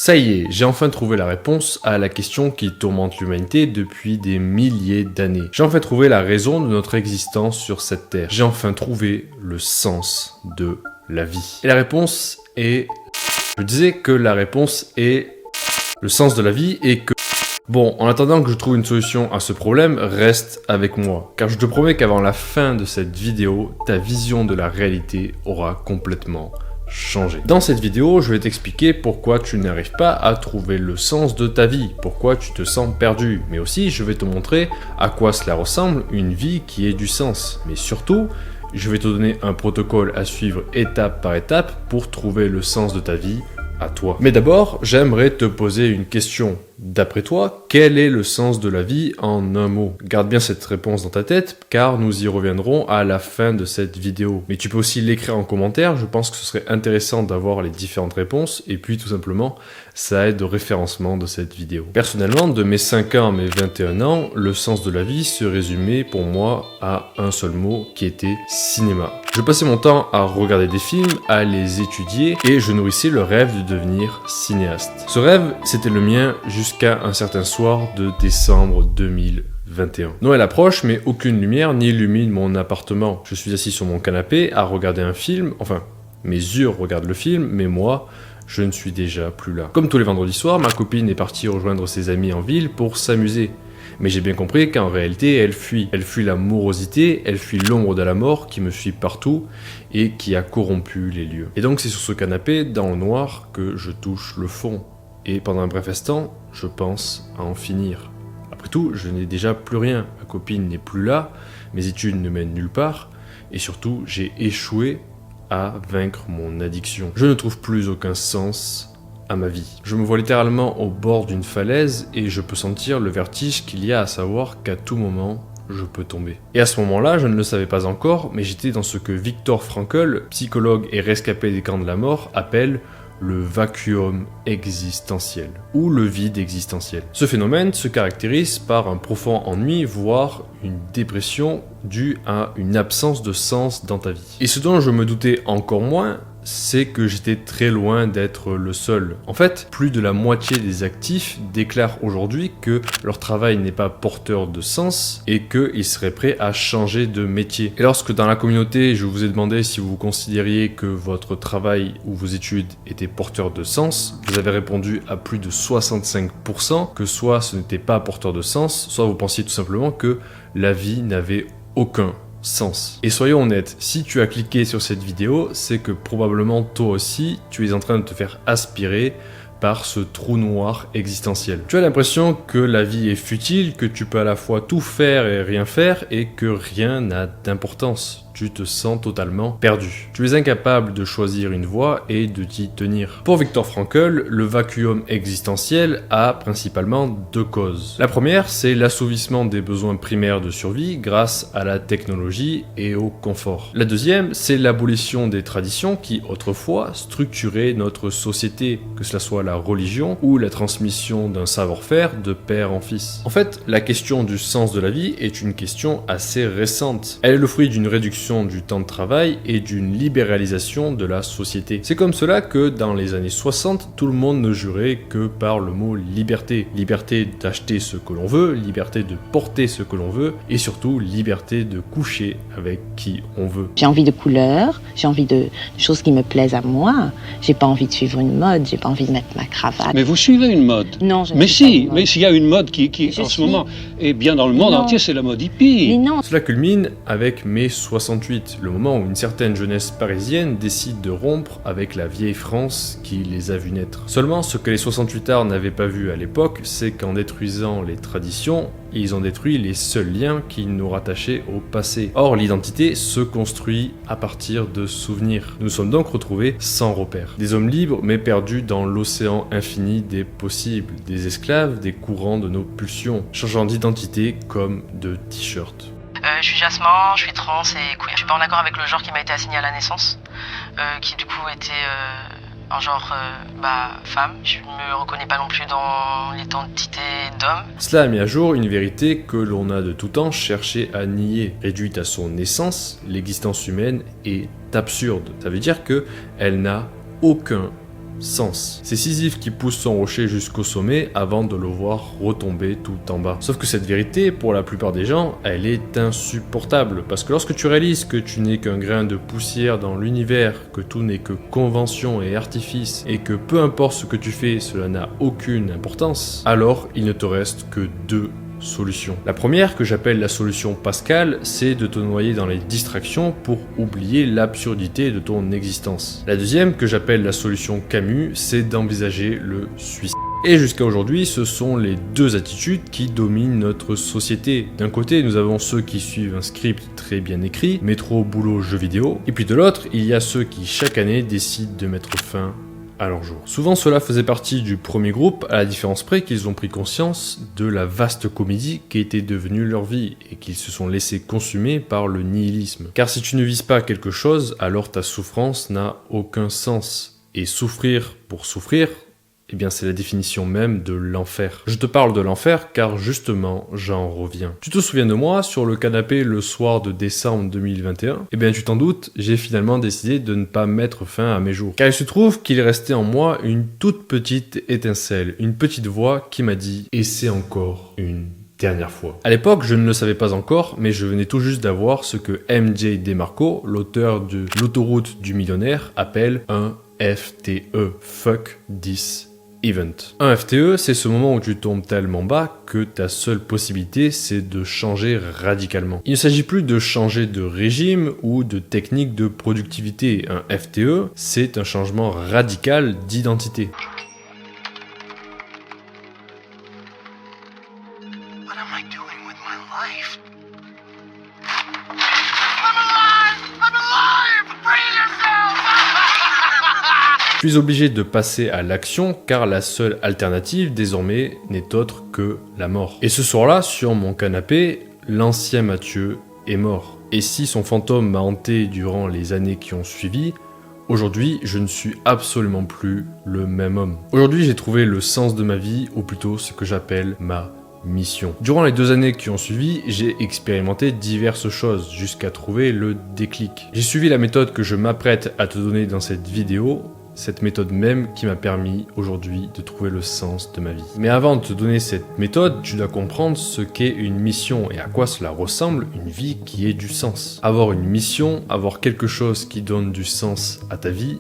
Ça y est, j'ai enfin trouvé la réponse à la question qui tourmente l'humanité depuis des milliers d'années. J'ai enfin trouvé la raison de notre existence sur cette terre. J'ai enfin trouvé le sens de la vie. Et la réponse est... Je disais que la réponse est... Le sens de la vie est que... Bon, en attendant que je trouve une solution à ce problème, reste avec moi. Car je te promets qu'avant la fin de cette vidéo, ta vision de la réalité aura complètement changé. Dans cette vidéo, je vais t'expliquer pourquoi tu n'arrives pas à trouver le sens de ta vie, pourquoi tu te sens perdu, mais aussi je vais te montrer à quoi cela ressemble une vie qui ait du sens. Mais surtout, je vais te donner un protocole à suivre étape par étape pour trouver le sens de ta vie à toi. Mais d'abord, j'aimerais te poser une question. D'après toi, quel est le sens de la vie en un mot? Garde bien cette réponse dans ta tête, car nous y reviendrons à la fin de cette vidéo. Mais tu peux aussi l'écrire en commentaire, je pense que ce serait intéressant d'avoir les différentes réponses, et puis tout simplement, ça aide au référencement de cette vidéo. Personnellement, de mes 5 ans à mes 21 ans, le sens de la vie se résumait pour moi à un seul mot, qui était cinéma. Je passais mon temps à regarder des films, à les étudier, et je nourrissais le rêve de devenir cinéaste. Ce rêve, c'était le mien jusqu'à un certain soir de décembre 2021. Noël approche, mais aucune lumière n'illumine mon appartement. Je suis assis sur mon canapé à regarder un film, enfin, mes yeux regardent le film, mais moi, je ne suis déjà plus là. Comme tous les vendredis soirs, ma copine est partie rejoindre ses amis en ville pour s'amuser. Mais j'ai bien compris qu'en réalité, elle fuit. Elle fuit la morosité, elle fuit l'ombre de la mort qui me suit partout et qui a corrompu les lieux. Et donc c'est sur ce canapé, dans le noir, que je touche le fond. Et pendant un bref instant, je pense à en finir. Après tout, je n'ai déjà plus rien. Ma copine n'est plus là, mes études ne mènent nulle part, et surtout, j'ai échoué à vaincre mon addiction. Je ne trouve plus aucun sens à ma vie. Je me vois littéralement au bord d'une falaise et je peux sentir le vertige qu'il y a à savoir qu'à tout moment, je peux tomber. Et à ce moment-là, je ne le savais pas encore, mais j'étais dans ce que Viktor Frankl, psychologue et rescapé des camps de la mort, appelle le vacuum existentiel, ou le vide existentiel. Ce phénomène se caractérise par un profond ennui, voire une dépression due à une absence de sens dans ta vie. Et ce dont je me doutais encore moins, c'est que j'étais très loin d'être le seul. En fait, plus de la moitié des actifs déclarent aujourd'hui que leur travail n'est pas porteur de sens et qu'ils seraient prêts à changer de métier. Et lorsque dans la communauté, je vous ai demandé si vous considériez que votre travail ou vos études étaient porteurs de sens, vous avez répondu à plus de 65% que soit ce n'était pas porteur de sens, soit vous pensiez tout simplement que la vie n'avait aucun sens. Et soyons honnêtes, si tu as cliqué sur cette vidéo, c'est que probablement toi aussi, tu es en train de te faire aspirer par ce trou noir existentiel. Tu as l'impression que la vie est futile, que tu peux à la fois tout faire et rien faire, et que rien n'a d'importance. Tu te sens totalement perdu. Tu es incapable de choisir une voie et de t'y tenir. Pour Viktor Frankl, le vacuum existentiel a principalement 2 causes. La première, c'est l'assouvissement des besoins primaires de survie grâce à la technologie et au confort. La deuxième, c'est l'abolition des traditions qui, autrefois, structuraient notre société, que cela soit la religion ou la transmission d'un savoir-faire de père en fils. En fait, la question du sens de la vie est une question assez récente. Elle est le fruit d'une réduction du temps de travail et d'une libéralisation de la société. C'est comme cela que dans les années 60, tout le monde ne jurait que par le mot liberté. Liberté d'acheter ce que l'on veut, liberté de porter ce que l'on veut et surtout liberté de coucher avec qui on veut. J'ai envie de couleurs, j'ai envie de choses qui me plaisent à moi, j'ai pas envie de suivre une mode, j'ai pas envie de mettre ma cravate. Mais vous suivez une mode. Non, je ne Mais suis pas si, une mode. mais s'il y a une mode qui en ce moment est bien dans le monde Non. entier, c'est la mode hippie. Mais non. Cela culmine avec mai 68, le moment où une certaine jeunesse parisienne décide de rompre avec la vieille France qui les a vus naître. Seulement, ce que les 68ards n'avaient pas vu à l'époque, c'est qu'en détruisant les traditions, ils ont détruit les seuls liens qui nous rattachaient au passé. Or, l'identité se construit à partir de souvenirs. Nous nous sommes donc retrouvés sans repères. Des hommes libres, mais perdus dans l'océan infini des possibles. Des esclaves, des courants de nos pulsions, changeant d'identité comme de t-shirt. Je suis Jasmin, je suis trans et queer. Je suis pas en accord avec le genre qui m'a été assigné à la naissance, qui du coup était un genre femme. Je me reconnais pas non plus dans l'identité d'homme. Cela a mis à jour une vérité que l'on a de tout temps cherché à nier. Réduite à son essence, l'existence humaine est absurde. Ça veut dire qu'elle n'a aucun sens. C'est Sisyphe qui pousse son rocher jusqu'au sommet avant de le voir retomber tout en bas. Sauf que cette vérité, pour la plupart des gens, elle est insupportable. Parce que lorsque tu réalises que tu n'es qu'un grain de poussière dans l'univers, que tout n'est que convention et artifice, et que peu importe ce que tu fais, cela n'a aucune importance, alors il ne te reste que deux solutions. La première, que j'appelle la solution Pascal, c'est de te noyer dans les distractions pour oublier l'absurdité de ton existence. La deuxième, que j'appelle la solution Camus, c'est d'envisager le suicide. Et jusqu'à aujourd'hui, ce sont les deux attitudes qui dominent notre société. D'un côté, nous avons ceux qui suivent un script très bien écrit, métro, boulot, jeux vidéo, et puis de l'autre, il y a ceux qui chaque année décident de mettre fin à leur jour. Souvent cela faisait partie du premier groupe, à la différence près qu'ils ont pris conscience de la vaste comédie qui était devenue leur vie et qu'ils se sont laissés consumer par le nihilisme. Car si tu ne vises pas quelque chose, alors ta souffrance n'a aucun sens. Et souffrir pour souffrir, eh bien c'est la définition même de l'enfer. Je te parle de l'enfer car justement j'en reviens. Tu te souviens de moi sur le canapé le soir de décembre 2021 ? Eh bien tu t'en doutes, j'ai finalement décidé de ne pas mettre fin à mes jours. Car il se trouve qu'il restait en moi une toute petite étincelle, une petite voix qui m'a dit « essaie encore une dernière fois ». À l'époque, je ne le savais pas encore, mais je venais tout juste d'avoir ce que MJ DeMarco, l'auteur de L'autoroute du millionnaire, appelle un FTE, Fuck This Event. Un FTE, c'est ce moment où tu tombes tellement bas que ta seule possibilité, c'est de changer radicalement. Il ne s'agit plus de changer de régime ou de technique de productivité. Un FTE, c'est un changement radical d'identité. What am I doing with my life? I'm alive! Free yourself! Tu es obligé de passer à l'action car la seule alternative désormais n'est autre que la mort. Et ce soir-là, sur mon canapé, l'ancien Mathieu est mort. Et si son fantôme m'a hanté durant les années qui ont suivi, aujourd'hui, je ne suis absolument plus le même homme. Aujourd'hui, j'ai trouvé le sens de ma vie, ou plutôt ce que j'appelle ma mission. Durant les 2 années qui ont suivi, j'ai expérimenté diverses choses jusqu'à trouver le déclic. J'ai suivi la méthode que je m'apprête à te donner dans cette vidéo, cette méthode même qui m'a permis aujourd'hui de trouver le sens de ma vie. Mais avant de te donner cette méthode, tu dois comprendre ce qu'est une mission et à quoi cela ressemble une vie qui ait du sens. Avoir une mission, avoir quelque chose qui donne du sens à ta vie,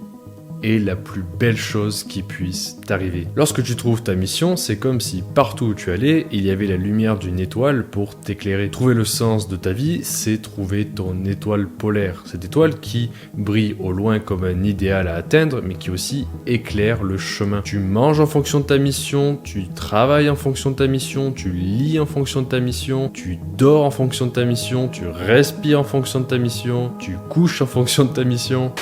est la plus belle chose qui puisse t'arriver. Lorsque tu trouves ta mission, c'est comme si partout où tu allais, il y avait la lumière d'une étoile pour t'éclairer. Trouver le sens de ta vie, c'est trouver ton étoile polaire. Cette étoile qui brille au loin comme un idéal à atteindre, mais qui aussi éclaire le chemin. Tu manges en fonction de ta mission, tu travailles en fonction de ta mission, tu lis en fonction de ta mission, tu dors en fonction de ta mission, tu respires en fonction de ta mission, tu couches en fonction de ta mission.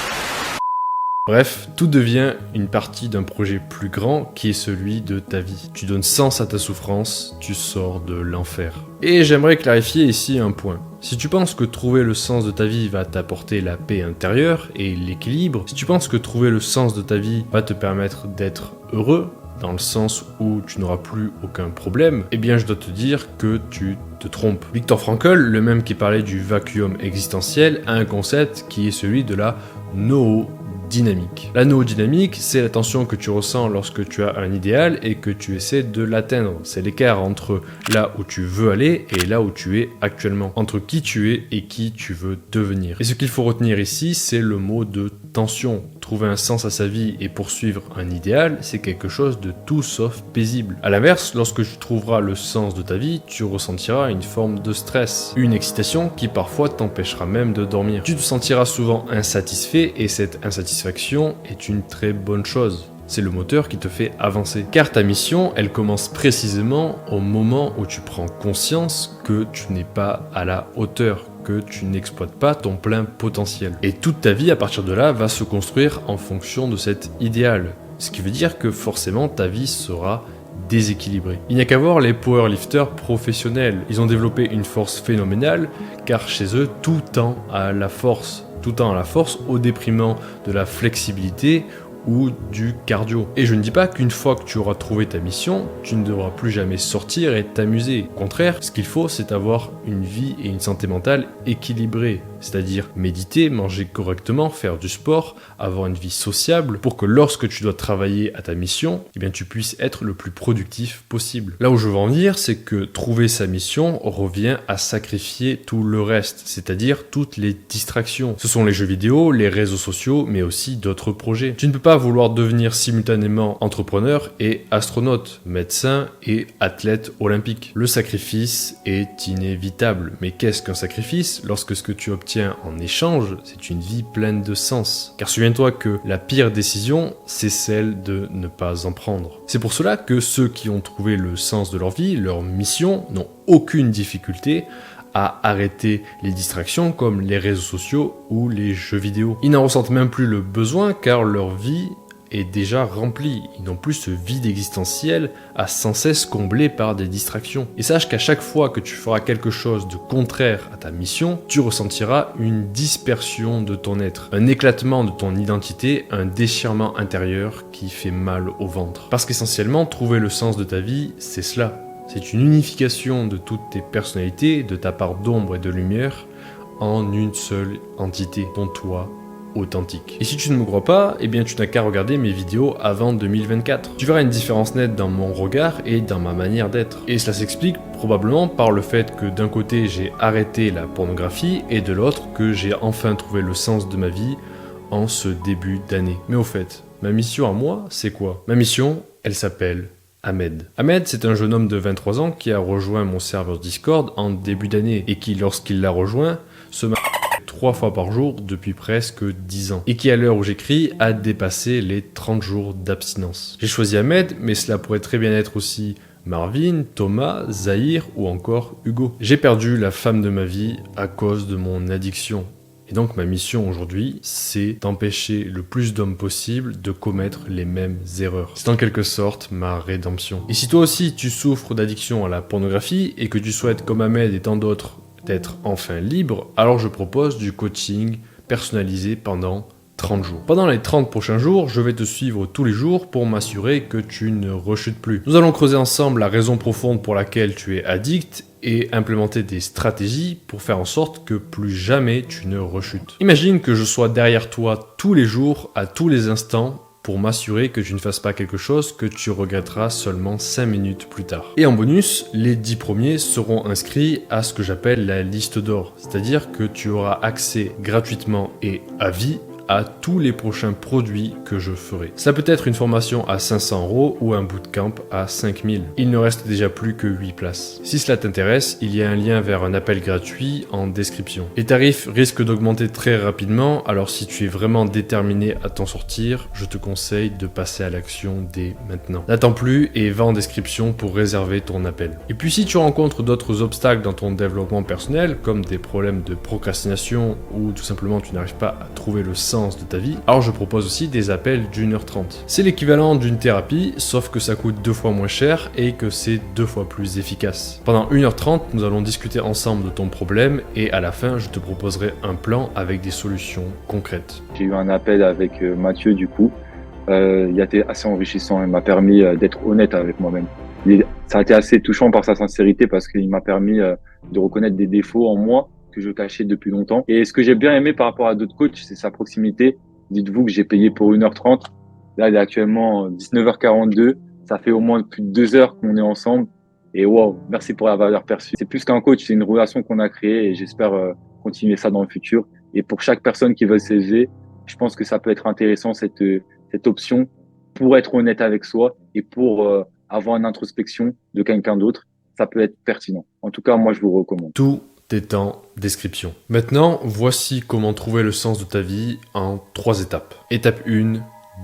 Bref, tout devient une partie d'un projet plus grand qui est celui de ta vie. Tu donnes sens à ta souffrance, tu sors de l'enfer. Et j'aimerais clarifier ici un point. Si tu penses que trouver le sens de ta vie va t'apporter la paix intérieure et l'équilibre, si tu penses que trouver le sens de ta vie va te permettre d'être heureux, dans le sens où tu n'auras plus aucun problème, eh bien je dois te dire que tu te trompes. Viktor Frankl, le même qui parlait du vacuum existentiel, a un concept qui est celui de la noodynamique. La noodynamique, c'est la tension que tu ressens lorsque tu as un idéal et que tu essaies de l'atteindre. C'est l'écart entre là où tu veux aller et là où tu es actuellement. Entre qui tu es et qui tu veux devenir. Et ce qu'il faut retenir ici, c'est le mot de tension. Trouver un sens à sa vie et poursuivre un idéal, c'est quelque chose de tout sauf paisible. À l'inverse, lorsque tu trouveras le sens de ta vie, tu ressentiras une forme de stress, une excitation qui parfois t'empêchera même de dormir. Tu te sentiras souvent insatisfait et cette insatisfaction est une très bonne chose. C'est le moteur qui te fait avancer. Car ta mission, elle commence précisément au moment où tu prends conscience que tu n'es pas à la hauteur, que tu n'exploites pas ton plein potentiel. Et toute ta vie à partir de là va se construire en fonction de cet idéal. Ce qui veut dire que forcément ta vie sera déséquilibrée. Il n'y a qu'à voir les powerlifters professionnels. Ils ont développé une force phénoménale car chez eux tout tend à la force. Tout tend à la force au détriment de la flexibilité ou du cardio. Et je ne dis pas qu'une fois que tu auras trouvé ta mission, tu ne devras plus jamais sortir et t'amuser. Au contraire, ce qu'il faut, c'est avoir une vie et une santé mentale équilibrées. c'est-à-dire méditer, manger correctement, faire du sport, avoir une vie sociable, pour que lorsque tu dois travailler à ta mission, eh bien tu puisses être le plus productif possible. Là où je veux en venir, c'est que trouver sa mission revient à sacrifier tout le reste, c'est-à-dire toutes les distractions. Ce sont les jeux vidéo, les réseaux sociaux, mais aussi d'autres projets. Tu ne peux pas vouloir devenir simultanément entrepreneur et astronaute, médecin et athlète olympique. Le sacrifice est inévitable. Mais qu'est-ce qu'un sacrifice lorsque ce que tu obtiens en échange, c'est une vie pleine de sens? Car souviens-toi que la pire décision, c'est celle de ne pas en prendre. C'est pour cela que ceux qui ont trouvé le sens de leur vie, leur mission, n'ont aucune difficulté à arrêter les distractions comme les réseaux sociaux ou les jeux vidéo. Ils n'en ressentent même plus le besoin car leur vie est déjà remplie. Ils n'ont plus ce vide existentiel à sans cesse comblé par des distractions. Et sache qu'à chaque fois que tu feras quelque chose de contraire à ta mission, tu ressentiras une dispersion de ton être, un éclatement de ton identité, un déchirement intérieur qui fait mal au ventre. Parce qu'essentiellement, trouver le sens de ta vie, c'est cela. C'est une unification de toutes tes personnalités, de ta part d'ombre et de lumière, en une seule entité, ton toi authentique. Et si tu ne me crois pas, eh bien tu n'as qu'à regarder mes vidéos avant 2024. Tu verras une différence nette dans mon regard et dans ma manière d'être. Et cela s'explique probablement par le fait que d'un côté j'ai arrêté la pornographie et de l'autre que j'ai enfin trouvé le sens de ma vie en ce début d'année. Mais au fait, ma mission à moi, c'est quoi? Ma mission, elle s'appelle Ahmed. Ahmed, c'est un jeune homme de 23 ans qui a rejoint mon serveur Discord en début d'année et qui, lorsqu'il l'a rejoint, se marie 3 fois par jour depuis presque 10 ans et qui, à l'heure où j'écris, a dépassé les 30 jours d'abstinence. J'ai choisi Ahmed, mais cela pourrait très bien être aussi Marvin, Thomas, Zahir ou encore Hugo. J'ai perdu la femme de ma vie à cause de mon addiction. Et donc ma mission aujourd'hui, c'est d'empêcher le plus d'hommes possible de commettre les mêmes erreurs. C'est en quelque sorte ma rédemption. Et si toi aussi tu souffres d'addiction à la pornographie et que tu souhaites, comme Ahmed et tant d'autres, d'être enfin libre, alors je propose du coaching personnalisé pendant 30 jours. Pendant les 30 prochains jours, je vais te suivre tous les jours pour m'assurer que tu ne rechutes plus. Nous allons creuser ensemble la raison profonde pour laquelle tu es addict et implémenter des stratégies pour faire en sorte que plus jamais tu ne rechutes. Imagine que je sois derrière toi tous les jours, à tous les instants, pour m'assurer que tu ne fasses pas quelque chose que tu regretteras seulement 5 minutes plus tard. Et en bonus, les 10 premiers seront inscrits à ce que j'appelle la liste d'or, c'est-à-dire que tu auras accès gratuitement et à vie à tous les prochains produits que je ferai. Ça peut être une formation à 500 € ou un bootcamp à 5000. Il ne reste déjà plus que 8 places. Si cela t'intéresse, il y a un lien vers un appel gratuit en description. Les tarifs risquent d'augmenter très rapidement, alors si tu es vraiment déterminé à t'en sortir, je te conseille de passer à l'action dès maintenant. N'attends plus et va en description pour réserver ton appel. Et puis si tu rencontres d'autres obstacles dans ton développement personnel, comme des problèmes de procrastination ou tout simplement tu n'arrives pas à trouver le sens de ta vie, alors je propose aussi des appels d'1h30. C'est l'équivalent d'une thérapie, sauf que ça coûte 2 fois moins cher et que c'est 2 fois plus efficace. Pendant 1h30, nous allons discuter ensemble de ton problème et à la fin, je te proposerai un plan avec des solutions concrètes. J'ai eu un appel avec Mathieu du coup. Il a été assez enrichissant, il m'a permis d'être honnête avec moi-même. Ça a été assez touchant par sa sincérité parce qu'il m'a permis de reconnaître des défauts en moi que je cachais depuis longtemps. Et ce que j'ai bien aimé par rapport à d'autres coachs, c'est sa proximité. Dites-vous que j'ai payé pour 1h30. Là, il est actuellement 19h42. Ça fait au moins plus de 2 heures qu'on est ensemble. Et wow, merci pour la valeur perçue. C'est plus qu'un coach, c'est une relation qu'on a créée et j'espère continuer ça dans le futur. Et pour chaque personne qui veut s'élever, je pense que ça peut être intéressant cette option pour être honnête avec soi et pour avoir une introspection de quelqu'un d'autre. Ça peut être pertinent. En tout cas, moi, je vous recommande. Tout est en description. Maintenant, voici comment trouver le sens de ta vie en 3 étapes. Étape 1,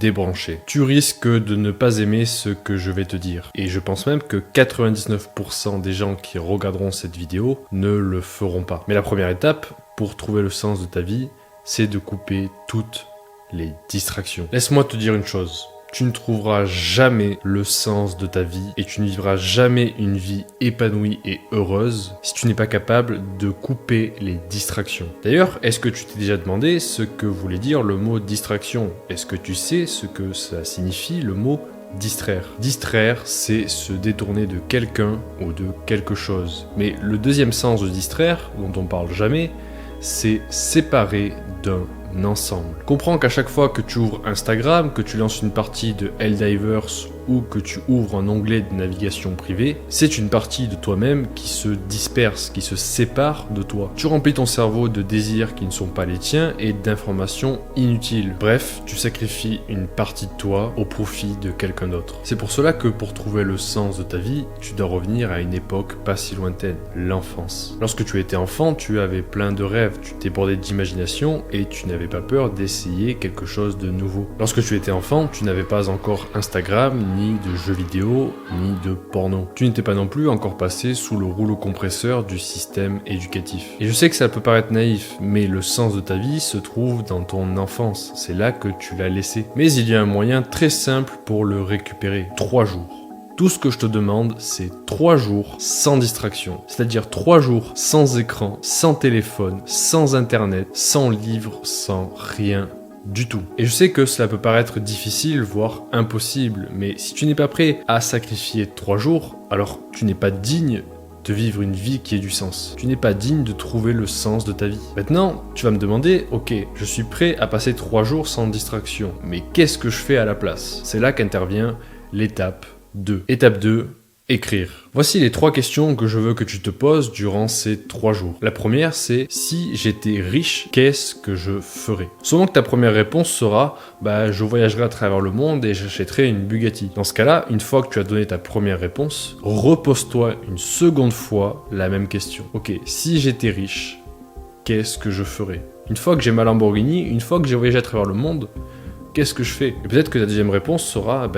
débrancher. Tu risques de ne pas aimer ce que je vais te dire. Et je pense même que 99% des gens qui regarderont cette vidéo ne le feront pas. Mais la première étape, pour trouver le sens de ta vie, c'est de couper toutes les distractions. Laisse-moi te dire une chose. Tu ne trouveras jamais le sens de ta vie et tu ne vivras jamais une vie épanouie et heureuse si tu n'es pas capable de couper les distractions. D'ailleurs, est-ce que tu t'es déjà demandé ce que voulait dire le mot distraction? Est-ce que tu sais ce que ça signifie le mot distraire? Distraire, c'est se détourner de quelqu'un ou de quelque chose. Mais le deuxième sens de distraire, dont on parle jamais, c'est séparé d'un ensemble. Comprends qu'à chaque fois que tu ouvres Instagram, que tu lances une partie de Helldivers ou que tu ouvres un onglet de navigation privée, c'est une partie de toi-même qui se disperse, qui se sépare de toi. Tu remplis ton cerveau de désirs qui ne sont pas les tiens et d'informations inutiles. Bref, tu sacrifies une partie de toi au profit de quelqu'un d'autre. C'est pour cela que pour trouver le sens de ta vie, tu dois revenir à une époque pas si lointaine, l'enfance. Lorsque tu étais enfant, tu avais plein de rêves, tu débordais d'imagination et tu n'avais pas peur d'essayer quelque chose de nouveau. Lorsque tu étais enfant, tu n'avais pas encore Instagram, ni de jeux vidéo, ni de porno. Tu n'étais pas non plus encore passé sous le rouleau compresseur du système éducatif. Et je sais que ça peut paraître naïf, mais le sens de ta vie se trouve dans ton enfance. C'est là que tu l'as laissé. Mais il y a un moyen très simple pour le récupérer. 3 jours. Tout ce que je te demande, c'est 3 jours sans distraction. C'est-à-dire 3 jours sans écran, sans téléphone, sans internet, sans livre, sans rien du tout. Et je sais que cela peut paraître difficile, voire impossible, mais si tu n'es pas prêt à sacrifier 3 jours, alors tu n'es pas digne de vivre une vie qui ait du sens. Tu n'es pas digne de trouver le sens de ta vie. Maintenant, tu vas me demander, ok, je suis prêt à passer 3 jours sans distraction, mais qu'est-ce que je fais à la place? C'est là qu'intervient l'étape 2. Étape 2, écrire. Voici les 3 questions que je veux que tu te poses durant ces 3 jours. La première, c'est si j'étais riche, qu'est-ce que je ferais? Souvent que ta première réponse sera je voyagerai à travers le monde et j'achèterai une Bugatti. Dans ce cas-là, une fois que tu as donné ta première réponse, repose-toi une seconde fois la même question. Ok, si j'étais riche, qu'est-ce que je ferais? Une fois que j'ai ma Lamborghini, une fois que j'ai voyagé à travers le monde, qu'est-ce que je fais? Et peut-être que ta deuxième réponse sera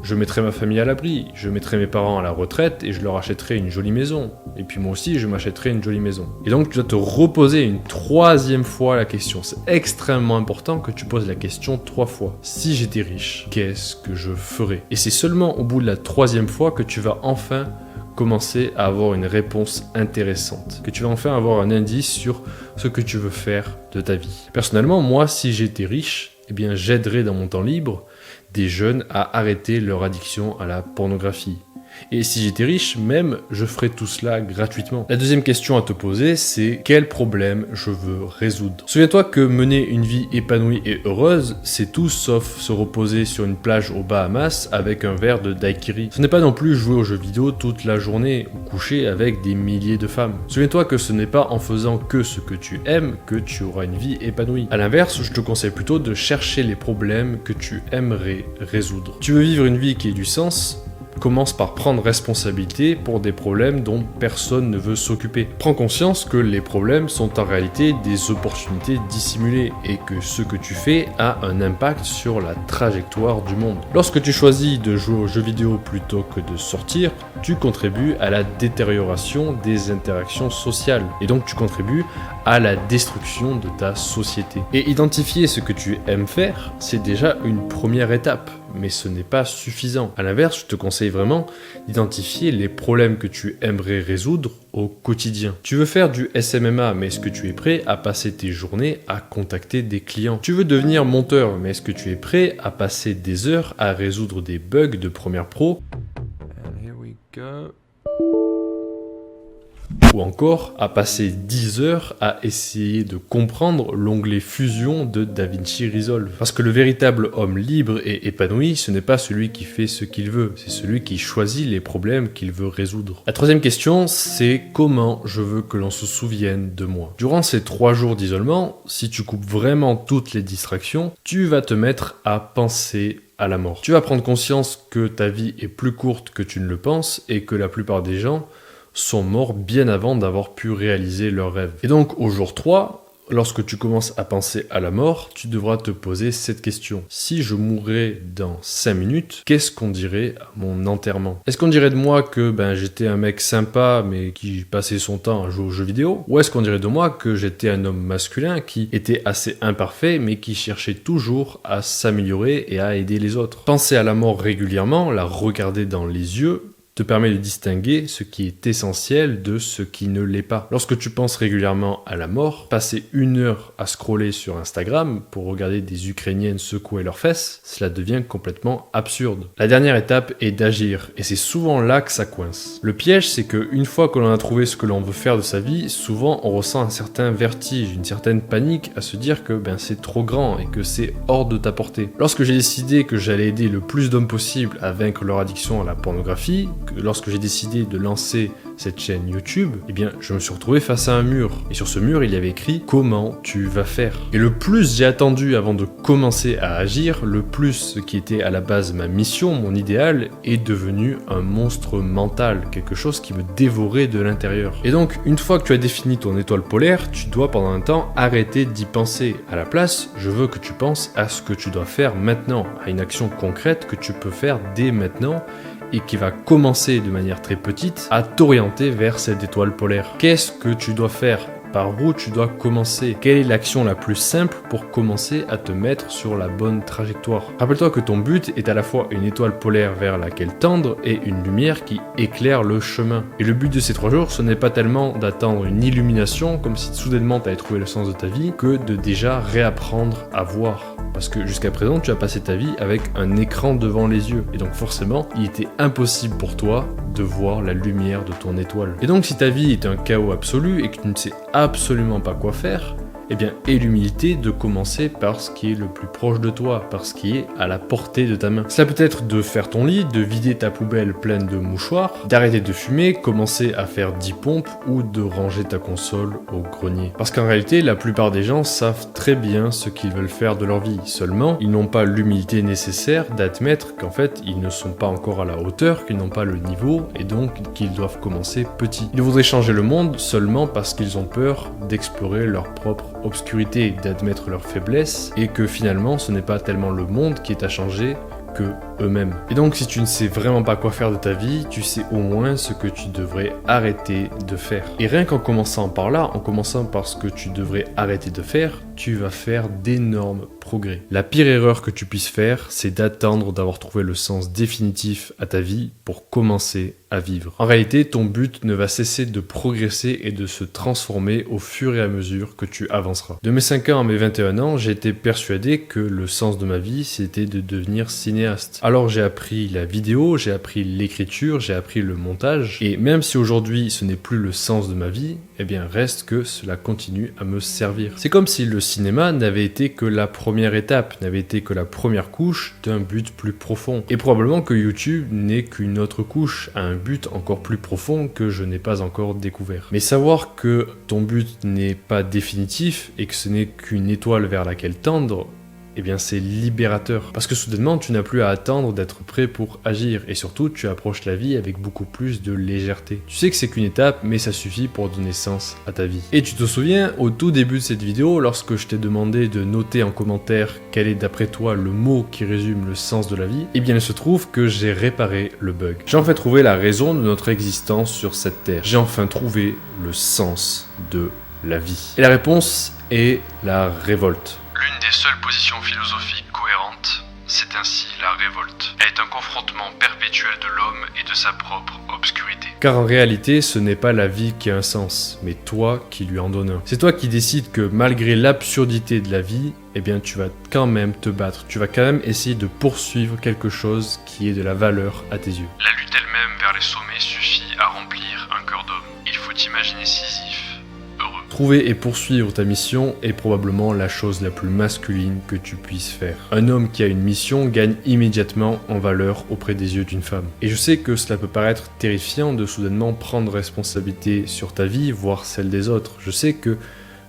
je mettrai ma famille à l'abri, je mettrai mes parents à la retraite et je leur achèterai une jolie maison. Et puis moi aussi, je m'achèterai une jolie maison. Et donc, tu dois te reposer une 3e fois la question. C'est extrêmement important que tu poses la question 3 fois. Si j'étais riche, qu'est-ce que je ferais? Et c'est seulement au bout de la 3e fois que tu vas enfin commencer à avoir une réponse intéressante, que tu vas enfin avoir un indice sur ce que tu veux faire de ta vie. Personnellement, moi, si j'étais riche, j'aiderais dans mon temps libre des jeunes à arrêter leur addiction à la pornographie. Et si j'étais riche, même, je ferais tout cela gratuitement. La deuxième question à te poser, c'est quel problème je veux résoudre? Souviens-toi que mener une vie épanouie et heureuse, c'est tout sauf se reposer sur une plage aux Bahamas avec un verre de daiquiri. Ce n'est pas non plus jouer aux jeux vidéo toute la journée ou coucher avec des milliers de femmes. Souviens-toi que ce n'est pas en faisant que ce que tu aimes que tu auras une vie épanouie. À l'inverse, je te conseille plutôt de chercher les problèmes que tu aimerais résoudre. Tu veux vivre une vie qui ait du sens? Commence par prendre responsabilité pour des problèmes dont personne ne veut s'occuper. Prends conscience que les problèmes sont en réalité des opportunités dissimulées et que ce que tu fais a un impact sur la trajectoire du monde. Lorsque tu choisis de jouer aux jeux vidéo plutôt que de sortir, tu contribues à la détérioration des interactions sociales et donc tu contribues à la destruction de ta société. Et identifier ce que tu aimes faire, c'est déjà une première étape. Mais ce n'est pas suffisant. À l'inverse, je te conseille vraiment d'identifier les problèmes que tu aimerais résoudre au quotidien. Tu veux faire du SMMA, mais est-ce que tu es prêt à passer tes journées à contacter des clients? Tu veux devenir monteur, mais est-ce que tu es prêt à passer des heures à résoudre des bugs de Premiere Pro? And here we go. Ou encore à passer 10 heures à essayer de comprendre l'onglet Fusion de DaVinci Resolve. Parce que le véritable homme libre et épanoui, ce n'est pas celui qui fait ce qu'il veut, c'est celui qui choisit les problèmes qu'il veut résoudre. La 3e question, c'est comment je veux que l'on se souvienne de moi. Durant ces 3 jours d'isolement, si tu coupes vraiment toutes les distractions, tu vas te mettre à penser à la mort. Tu vas prendre conscience que ta vie est plus courte que tu ne le penses et que la plupart des gens sont morts bien avant d'avoir pu réaliser leurs rêves. Et donc au jour 3, lorsque tu commences à penser à la mort, tu devras te poser cette question. Si je mourais dans 5 minutes, qu'est-ce qu'on dirait à mon enterrement? Est-ce qu'on dirait de moi que j'étais un mec sympa mais qui passait son temps à jouer aux jeux vidéo? Ou est-ce qu'on dirait de moi que j'étais un homme masculin qui était assez imparfait mais qui cherchait toujours à s'améliorer et à aider les autres? Penser à la mort régulièrement, la regarder dans les yeux, te permet de distinguer ce qui est essentiel de ce qui ne l'est pas. Lorsque tu penses régulièrement à la mort, passer 1 heure à scroller sur Instagram pour regarder des Ukrainiennes secouer leurs fesses, cela devient complètement absurde. La dernière étape est d'agir, et c'est souvent là que ça coince. Le piège, c'est qu'une fois que l'on a trouvé ce que l'on veut faire de sa vie, souvent on ressent un certain vertige, une certaine panique à se dire que c'est trop grand et que c'est hors de ta portée. Lorsque j'ai décidé que j'allais aider le plus d'hommes possible à vaincre leur addiction à la pornographie, lorsque j'ai décidé de lancer cette chaîne YouTube, je me suis retrouvé face à un mur. Et sur ce mur, il y avait écrit « Comment tu vas faire ?» Et le plus j'ai attendu avant de commencer à agir, le plus ce qui était à la base ma mission, mon idéal, est devenu un monstre mental, quelque chose qui me dévorait de l'intérieur. Et donc, une fois que tu as défini ton étoile polaire, tu dois pendant un temps arrêter d'y penser. À la place, je veux que tu penses à ce que tu dois faire maintenant, à une action concrète que tu peux faire dès maintenant, et qui va commencer de manière très petite à t'orienter vers cette étoile polaire. Qu'est-ce que tu dois faire ? Par où tu dois commencer? Quelle est l'action la plus simple pour commencer à te mettre sur la bonne trajectoire? Rappelle-toi que ton but est à la fois une étoile polaire vers laquelle tendre et une lumière qui éclaire le chemin. Et le but de ces 3 jours, ce n'est pas tellement d'attendre une illumination comme si soudainement tu avais trouvé le sens de ta vie, que de déjà réapprendre à voir. Parce que jusqu'à présent, tu as passé ta vie avec un écran devant les yeux. Et donc forcément, il était impossible pour toi de voir la lumière de ton étoile. Et donc si ta vie est un chaos absolu et que tu ne sais absolument pas quoi faire, aie l'humilité de commencer par ce qui est le plus proche de toi, par ce qui est à la portée de ta main. Cela peut être de faire ton lit, de vider ta poubelle pleine de mouchoirs, d'arrêter de fumer, commencer à faire 10 pompes ou de ranger ta console au grenier. Parce qu'en réalité, la plupart des gens savent très bien ce qu'ils veulent faire de leur vie. Seulement, ils n'ont pas l'humilité nécessaire d'admettre qu'en fait, ils ne sont pas encore à la hauteur, qu'ils n'ont pas le niveau et donc qu'ils doivent commencer petit. Ils voudraient changer le monde seulement parce qu'ils ont peur d'explorer leur propre obscurité, d'admettre leurs faiblesses et que finalement ce n'est pas tellement le monde qui est à changer que eux-mêmes. Et donc si tu ne sais vraiment pas quoi faire de ta vie, tu sais au moins ce que tu devrais arrêter de faire. Et rien qu'en commençant par là, en commençant par ce que tu devrais arrêter de faire, tu vas faire d'énormes progrès. La pire erreur que tu puisses faire, c'est d'attendre d'avoir trouvé le sens définitif à ta vie pour commencer à vivre. En réalité, ton but ne va cesser de progresser et de se transformer au fur et à mesure que tu avanceras. De mes 5 ans à mes 21 ans, j'ai été persuadé que le sens de ma vie, c'était de devenir cinéaste. Alors j'ai appris la vidéo, j'ai appris l'écriture, j'ai appris le montage, et même si aujourd'hui ce n'est plus le sens de ma vie, reste que cela continue à me servir. C'est comme si le cinéma n'avait été que la première étape, n'avait été que la première couche d'un but plus profond. Et probablement que YouTube n'est qu'une autre couche, à un but encore plus profond que je n'ai pas encore découvert. Mais savoir que ton but n'est pas définitif et que ce n'est qu'une étoile vers laquelle tendre, c'est libérateur. Parce que soudainement, tu n'as plus à attendre d'être prêt pour agir. Et surtout, tu approches la vie avec beaucoup plus de légèreté. Tu sais que c'est qu'une étape, mais ça suffit pour donner sens à ta vie. Et tu te souviens, au tout début de cette vidéo, lorsque je t'ai demandé de noter en commentaire quel est d'après toi le mot qui résume le sens de la vie, il se trouve que j'ai réparé le bug. J'ai enfin trouvé la raison de notre existence sur cette terre. J'ai enfin trouvé le sens de la vie. Et la réponse est la révolte. L'une des seules positions philosophiques cohérentes, c'est ainsi la révolte. Elle est un confrontement perpétuel de l'homme et de sa propre obscurité. Car en réalité, ce n'est pas la vie qui a un sens, mais toi qui lui en donne un. C'est toi qui décides que malgré l'absurdité de la vie, tu vas quand même te battre. Tu vas quand même essayer de poursuivre quelque chose qui est de la valeur à tes yeux. La lutte elle-même vers les sommets suffit à remplir un cœur d'homme. Il faut imaginer Sisyphe. Trouver et poursuivre ta mission est probablement la chose la plus masculine que tu puisses faire. Un homme qui a une mission gagne immédiatement en valeur auprès des yeux d'une femme. Et je sais que cela peut paraître terrifiant de soudainement prendre responsabilité sur ta vie, voire celle des autres. Je sais que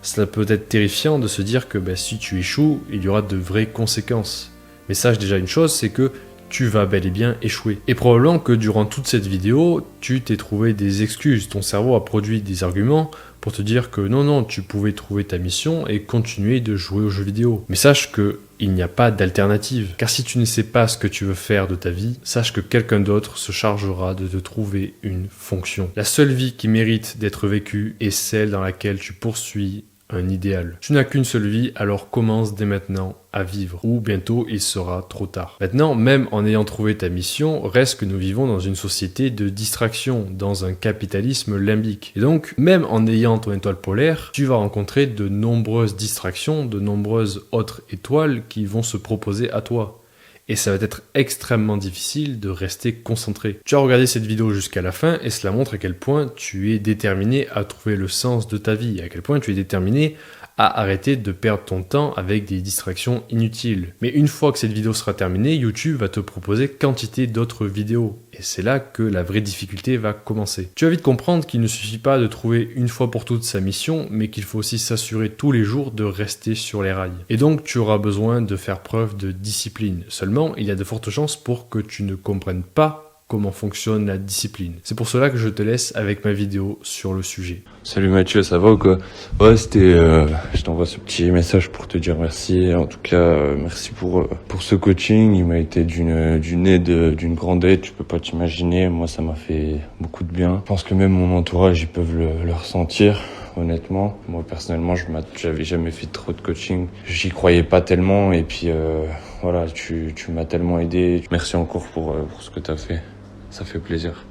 cela peut être terrifiant de se dire que si tu échoues, il y aura de vraies conséquences. Mais sache déjà une chose, c'est que tu vas bel et bien échouer. Et probablement que durant toute cette vidéo, tu t'es trouvé des excuses. Ton cerveau a produit des arguments pour te dire que non, tu pouvais trouver ta mission et continuer de jouer aux jeux vidéo. Mais sache que il n'y a pas d'alternative. Car si tu ne sais pas ce que tu veux faire de ta vie, sache que quelqu'un d'autre se chargera de te trouver une fonction. La seule vie qui mérite d'être vécue est celle dans laquelle tu poursuis un idéal. Tu n'as qu'une seule vie, alors commence dès maintenant à vivre, ou bientôt il sera trop tard. Maintenant, même en ayant trouvé ta mission, reste que nous vivons dans une société de distraction, dans un capitalisme limbique. Et donc, même en ayant ton étoile polaire, tu vas rencontrer de nombreuses distractions, de nombreuses autres étoiles qui vont se proposer à toi. Et ça va être extrêmement difficile de rester concentré. Tu as regardé cette vidéo jusqu'à la fin et cela montre à quel point tu es déterminé à trouver le sens de ta vie, à quel point tu es déterminé à arrêter de perdre ton temps avec des distractions inutiles. Mais une fois que cette vidéo sera terminée, YouTube va te proposer quantité d'autres vidéos. Et c'est là que la vraie difficulté va commencer. Tu vas vite comprendre qu'il ne suffit pas de trouver une fois pour toutes sa mission, mais qu'il faut aussi s'assurer tous les jours de rester sur les rails. Et donc tu auras besoin de faire preuve de discipline. Seulement, il y a de fortes chances pour que tu ne comprennes pas comment fonctionne la discipline. C'est pour cela que je te laisse avec ma vidéo sur le sujet. Salut Mathieu, ça va ou quoi? Ouais, je t'envoie ce petit message pour te dire merci. En tout cas, merci pour ce coaching. Il m'a été d'une grande aide. Tu peux pas t'imaginer. Moi, ça m'a fait beaucoup de bien. Je pense que même mon entourage, ils peuvent le ressentir. Honnêtement, moi personnellement, j'avais jamais fait trop de coaching. J'y croyais pas tellement et puis voilà, tu m'as tellement aidé. Merci encore pour ce que t'as fait. Ça fait plaisir.